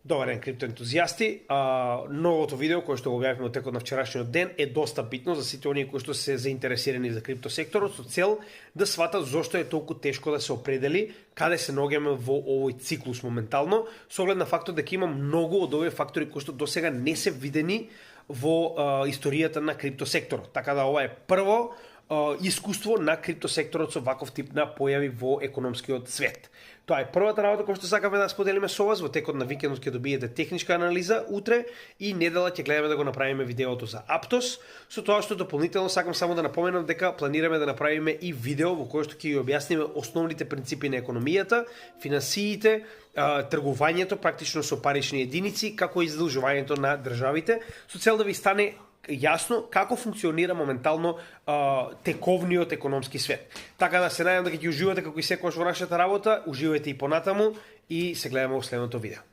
Добар ден, криптоентузијасти. Новото видео кое што го објавивме од текот на вчерашниот ден е доста битно за сите оние кои што се заинтересирани за криптосекторот, со цел да сватат зошто е толку тешко да се определи каде се наоѓаме во овој циклус моментално, со оглед на фактот дека има многу од овие фактори кои што досега не се видени во историјата на криптосекторот. Така да ова е прво искуство на криптосекторот со ваков тип на појави во економскиот свет. Тоа е првата работа која што сакаме да споделиме со вас. Во текот на викендот ќе добиете техничка анализа утре и недела ќе гледаме да го направиме видеото за Aptos. Со тоа што дополнително сакам само да напоменам дека планираме да направиме и видео во кое што ќе ги објасниме основните принципи на економијата, финансиите, тргувањето практично со парични единици, како и задолжувањето на државите, со цел да ви стане јасно како функционира моментално тековниот економски свет. Така да се надевам дека ќе уживате како и секогаш во нашата работа, уживајте и понатаму и се гледаме во следното видео.